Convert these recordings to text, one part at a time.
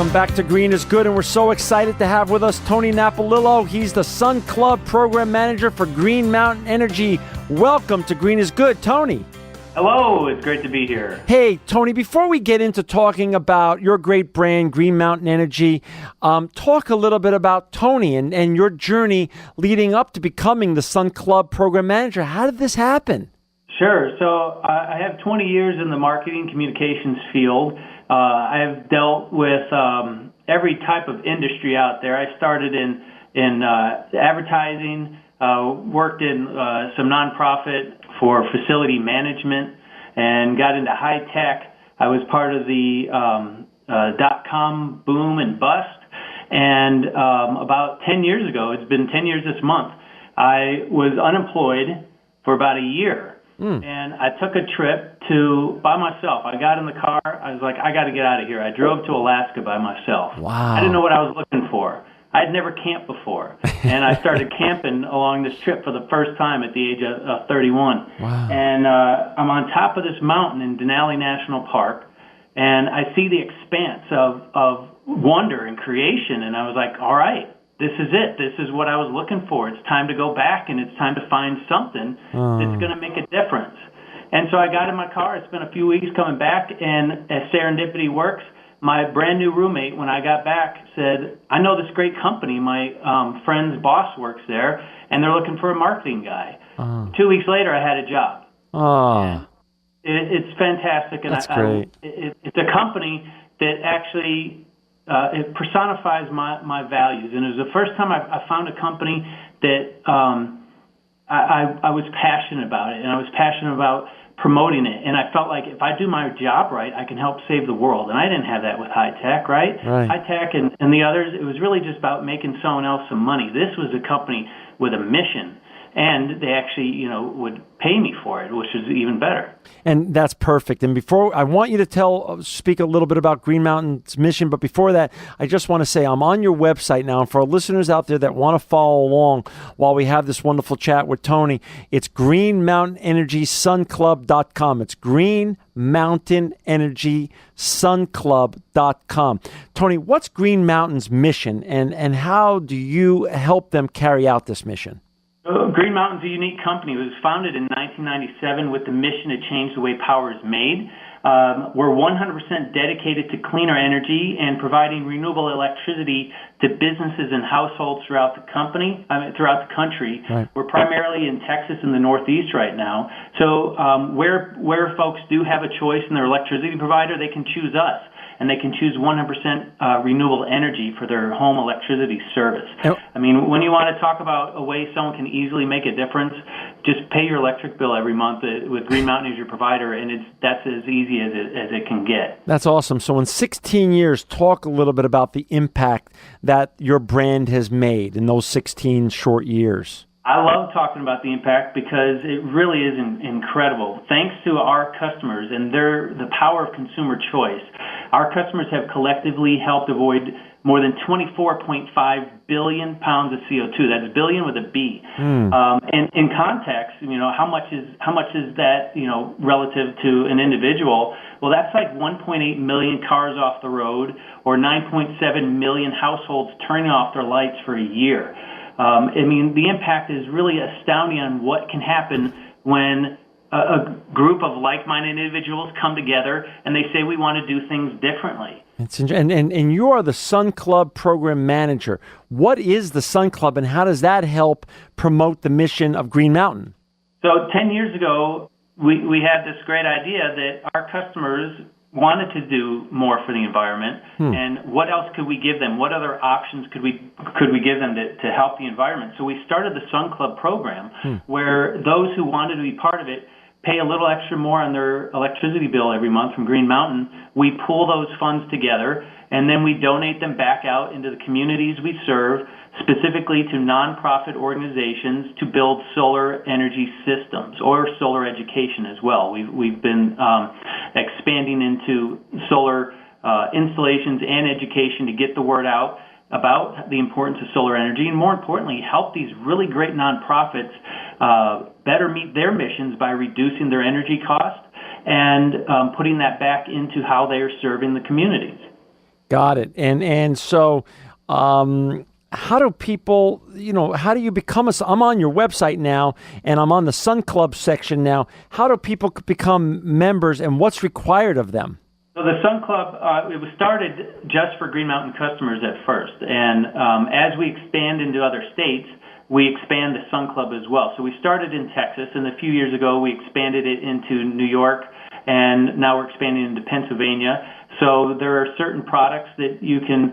Welcome back to Green is Good, and we're so excited to have with us Tony Napolillo. He's the Sun Club Program Manager for Green Mountain Energy. Welcome to Green is Good, Tony. Hello, it's great to be here. Hey, Tony, before we get into talking about your great brand, Green Mountain Energy, talk a little bit about Tony and your journey leading up to becoming the Sun Club Program Manager. How did this happen? Sure. So I have 20 years in the marketing communications field. I have dealt with every type of industry out there. I started in advertising, worked in some nonprofit for facility management, and got into high tech. I was part of the .com boom and bust. And about 10 years ago, it's been 10 years this month, I was unemployed for about a year. And I took a trip by myself. I got in the car. I was like, I got to get out of here. I drove to Alaska by myself. Wow. I didn't know what I was looking for. I had never camped before. And I started camping along this trip for the first time at the age of 31. Wow. And I'm on top of this mountain in Denali National Park, and I see the expanse of wonder and creation. And I was like, all right. This is it. This is what I was looking for. It's time to go back, and it's time to find something that's going to make a difference. And so I got in my car. I spent a few weeks coming back, and as serendipity works, my brand new roommate, when I got back, said, I know this great company. My friend's boss works there, and they're looking for a marketing guy. 2 weeks later, I had a job. It's fantastic. And That's great. It's a company that actually... it personifies my values, and it was the first time I found a company that I was passionate about it, and I was passionate about promoting it, and I felt like if I do my job right, I can help save the world, and I didn't have that with high tech, right? High tech and the others, it was really just about making someone else some money. This was a company with a mission, and they actually, would pay me for it, which is even better. And that's perfect. And before, I want you to speak a little bit about Green Mountain's mission. But before that, I just want to say I'm on your website now. And for our listeners out there that want to follow along while we have this wonderful chat with Tony, it's greenmountainenergysunclub.com. It's greenmountainenergysunclub.com. Tony, what's Green Mountain's mission, and how do you help them carry out this mission? Green Mountain's a unique company. It was founded in 1997 with the mission to change the way power is made. We're 100% dedicated to cleaner energy and providing renewable electricity to businesses and households throughout the country. Right. We're primarily in Texas and the Northeast right now. So where folks do have a choice in their electricity provider, they can choose us. And they can choose 100% renewable energy for their home electricity service. Yep. I mean, when you want to talk about a way someone can easily make a difference, just pay your electric bill every month with Green Mountain as your provider, and that's as easy as it can get. That's awesome. So in 16 years, talk a little bit about the impact that your brand has made in those 16 short years. I love talking about the impact because it really is incredible. Thanks to our customers and the power of consumer choice, our customers have collectively helped avoid more than 24.5 billion pounds of CO2. That's billion with a B. And in context, how much is that, relative to an individual? Well, that's like 1.8 million cars off the road, or 9.7 million households turning off their lights for a year. The impact is really astounding on what can happen when a group of like-minded individuals come together and they say we want to do things differently. And you are the Sun Club Program Manager. What is the Sun Club, and how does that help promote the mission of Green Mountain? So 10 years ago, we had this great idea that our customers wanted to do more for the environment, and what else could we give them? What other options could we give them to help the environment? So we started the Sun Club program, where those who wanted to be part of it pay a little extra more on their electricity bill every month from Green Mountain. We pool those funds together, and then we donate them back out into the communities we serve, specifically to nonprofit organizations to build solar energy systems or solar education as well. We've been expanding into solar installations and education to get the word out about the importance of solar energy, and more importantly, help these really great nonprofits better meet their missions by reducing their energy costs and putting that back into how they are serving the communities. Got it. And so, how do people, how do you become I'm on your website now, and I'm on the Sun Club section now. How do people become members, and what's required of them? So the Sun Club, it was started just for Green Mountain customers at first. And as we expand into other states, we expand the Sun Club as well. So we started in Texas, and a few years ago we expanded it into New York, and now we're expanding into Pennsylvania. So there are certain products that you can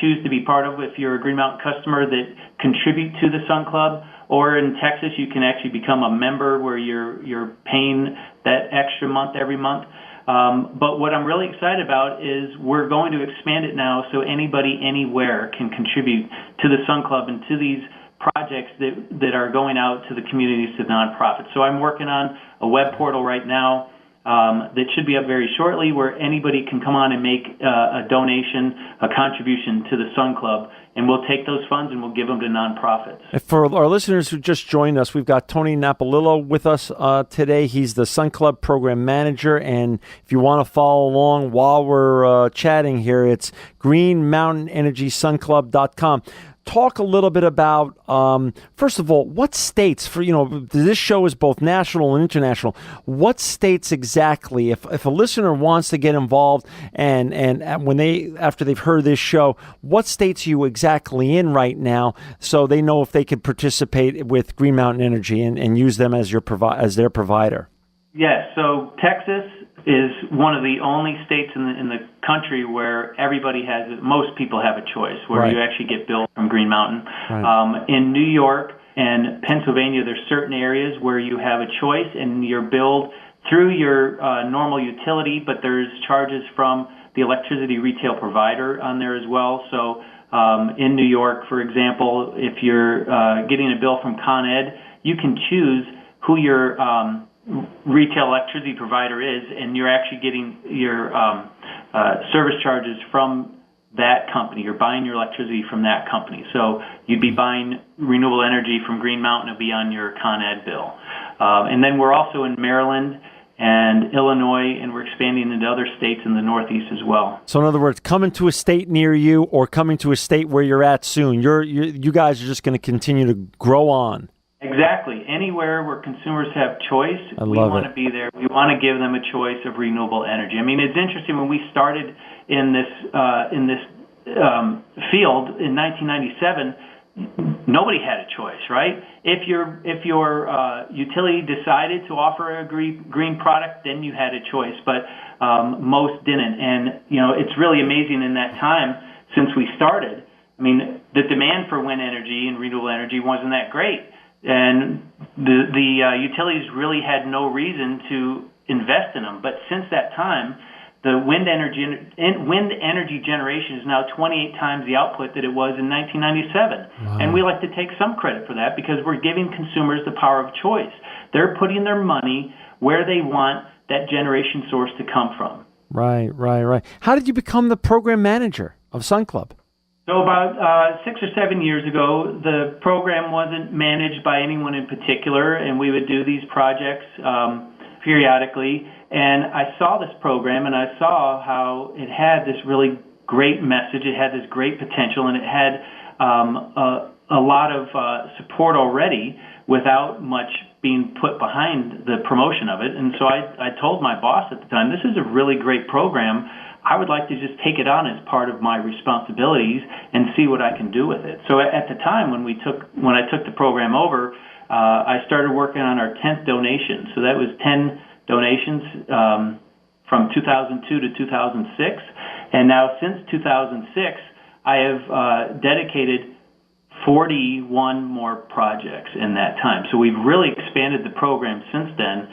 choose to be part of if you're a Green Mountain customer that contribute to the Sun Club. Or in Texas, you can actually become a member where you're paying that extra month every month. But what I'm really excited about is we're going to expand it now so anybody anywhere can contribute to the Sun Club and to these projects that are going out to the communities, to nonprofits. So I'm working on a web portal right now that should be up very shortly, where anybody can come on and make a donation, a contribution to the Sun Club, and we'll take those funds and we'll give them to nonprofits. For our listeners who just joined us, we've got Tony Napolillo with us today. He's the Sun Club Program Manager, and if you want to follow along while we're chatting here, it's greenmountaienergysunclub.com. Talk a little bit about, first of all, what states, this show is both national and international. What states exactly, if a listener wants to get involved and after they've heard this show, what states are you exactly in right now so they know if they could participate with Green Mountain Energy and use them as their provider? Yes, so Texas is one of the only states in the country where most people have a choice, where right. you actually get billed from Green Mountain. Right. In New York and Pennsylvania, there's certain areas where you have a choice and you're billed through your normal utility, but there's charges from the electricity retail provider on there as well. So in New York, for example, if you're getting a bill from Con Ed, you can choose who your retail electricity provider is, and you're actually getting your service charges from that company. You're buying your electricity from that company. So you'd be buying renewable energy from Green Mountain to be on your Con Ed bill. And then we're also in Maryland and Illinois, and we're expanding into other states in the Northeast as well. So in other words, coming to a state near you or coming to a state where you're at soon, you guys are just going to continue to grow on. Exactly. Anywhere where consumers have choice, we want to be there. We want to give them a choice of renewable energy. I mean, it's interesting, when we started in this field in 1997, nobody had a choice, right? If your utility decided to offer a green product, then you had a choice, but most didn't. And it's really amazing in that time since we started. I mean, the demand for wind energy and renewable energy wasn't that great. And the utilities really had no reason to invest in them. But since that time, the wind energy generation is now 28 times the output that it was in 1997. Wow. And we like to take some credit for that because we're giving consumers the power of choice. They're putting their money where they want that generation source to come from. Right. How did you become the program manager of Sun Club? So about 6 or 7 years ago, the program wasn't managed by anyone in particular, and we would do these projects periodically. And I saw this program, and I saw how it had this really great message. It had this great potential, and it had a lot of support already without much being put behind the promotion of it. And so I told my boss at the time, this is a really great program. I would like to just take it on as part of my responsibilities and see what I can do with it. So at the time when I took the program over, I started working on our 10th donation. So that was 10 donations from 2002 to 2006. And now since 2006, I have dedicated 41 more projects in that time. So we've really expanded the program since then.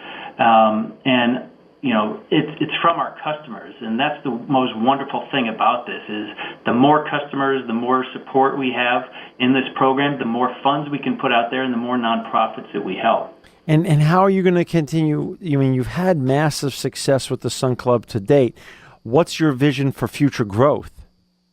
And it's from our customers, and that's the most wonderful thing about this is the more customers, the more support we have in this program, the more funds we can put out there, and the more nonprofits that we help. And how are you going to continue? You've had massive success with the Sun Club to date. What's your vision for future growth?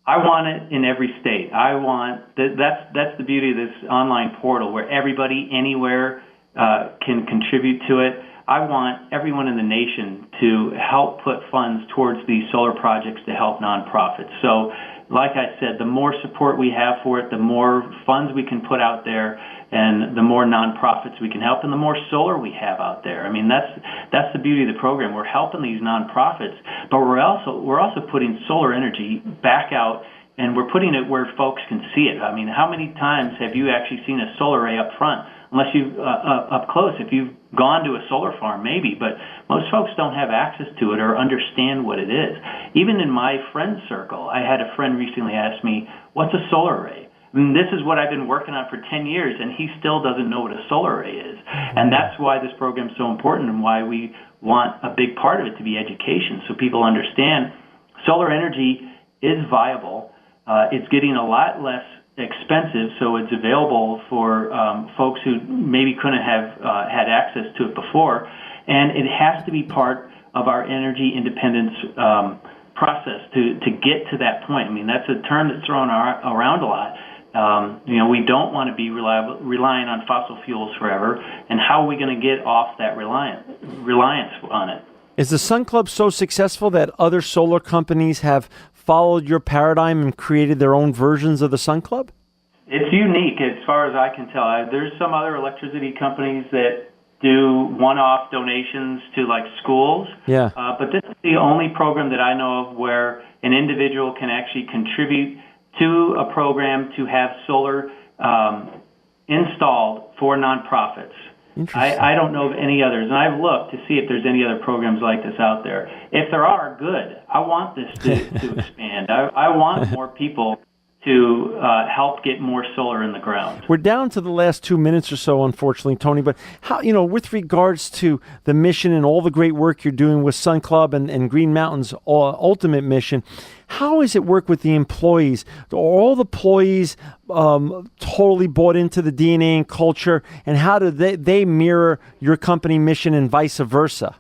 I want it in every state. That's the beauty of this online portal where everybody anywhere can contribute to it. I want everyone in the nation to help put funds towards these solar projects to help nonprofits. So, like I said, the more support we have for it, the more funds we can put out there, and the more nonprofits we can help, and the more solar we have out there. I mean, that's the beauty of the program. We're helping these nonprofits, but we're also putting solar energy back out, and we're putting it where folks can see it. I mean, how many times have you actually seen a solar array up front? Unless you up close, if you've gone to a solar farm, maybe, but most folks don't have access to it or understand what it is. Even in my friend circle, I had a friend recently ask me, "What's a solar array?" I mean, this is what I've been working on for 10 years, and he still doesn't know what a solar array is. And that's why this program is so important, and why we want a big part of it to be education, so people understand solar energy is viable. It's getting a lot less expensive, so it's available for folks who maybe couldn't have had access to it before, and it has to be part of our energy independence process to get to that point. I mean, that's a term that's thrown around a lot. We don't want to be relying on fossil fuels forever, and how are we going to get off that reliance on it? Is the Sun Club so successful that other solar companies have followed your paradigm and created their own versions of the Sun Club? It's unique as far as I can tell. There's some other electricity companies that do one-off donations to like schools. Yeah. But this is the only program that I know of where an individual can actually contribute to a program to have solar installed for nonprofits. I don't know of any others, and I've looked to see if there's any other programs like this out there. If there are, good. I want this to expand. I want more people to help get more solar in the ground. We're down to the last 2 minutes or so, unfortunately, Tony, but how, with regards to the mission and all the great work you're doing with Sun Club and Green Mountain's ultimate mission, how does it work with the employees? Are all the employees totally bought into the DNA and culture, and how do they mirror your company mission and vice versa?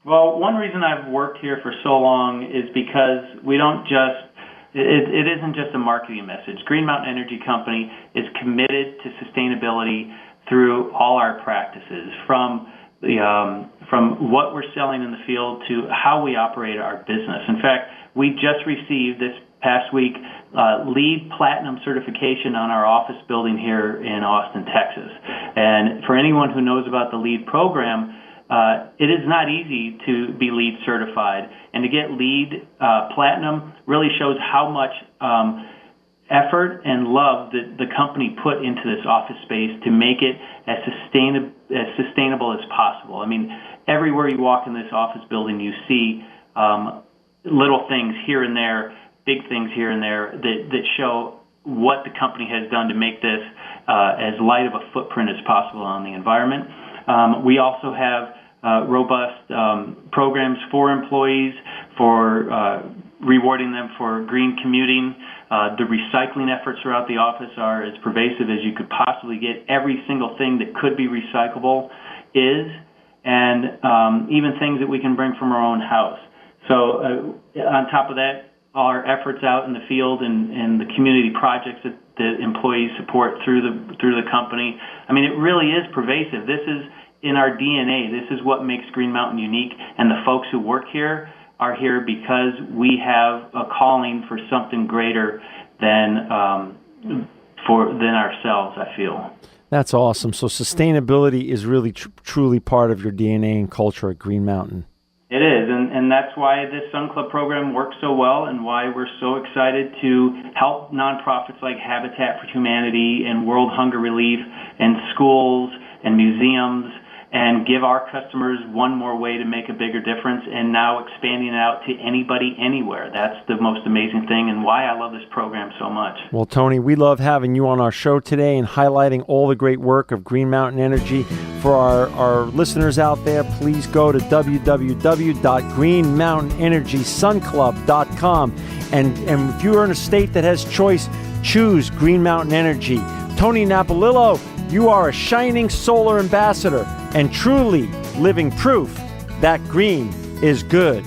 Well, one reason I've worked here for so long is because we don't just It isn't just a marketing message. Green Mountain Energy Company is committed to sustainability through all our practices, from what we're selling in the field to how we operate our business. In fact, we just received this past week LEED Platinum certification on our office building here in Austin, Texas. And for anyone who knows about the LEED program, it is not easy to be LEED certified, and to get LEED Platinum really shows how much effort and love that the company put into this office space to make it as sustainable as possible. I mean, everywhere you walk in this office building, you see little things here and there, big things here and there that show what the company has done to make this as light of a footprint as possible on the environment. We also have robust programs for employees, for rewarding them for green commuting. The recycling efforts throughout the office are as pervasive as you could possibly get. Every single thing that could be recyclable is, and even things that we can bring from our own house. So on top of that, our efforts out in the field and the community projects that the employees support through the company. I mean, it really is pervasive. This is in our DNA. This is what makes Green Mountain unique, and the folks who work here are here because we have a calling for something greater than ourselves, I feel. That's awesome. So sustainability is really truly part of your DNA and culture at Green Mountain. It is, and that's why this Sun Club program works so well, and why we're so excited to help nonprofits like Habitat for Humanity and World Hunger Relief and schools and museums, and give our customers one more way to make a bigger difference, and now expanding it out to anybody, anywhere. That's the most amazing thing, and why I love this program so much. Well, Tony, we love having you on our show today and highlighting all the great work of Green Mountain Energy. For our listeners out there, please go to www.greenmountainEnergySunClub.com, and if you're in a state that has choice, choose Green Mountain Energy. Tony Napolillo, you are a shining solar ambassador and truly living proof that green is good.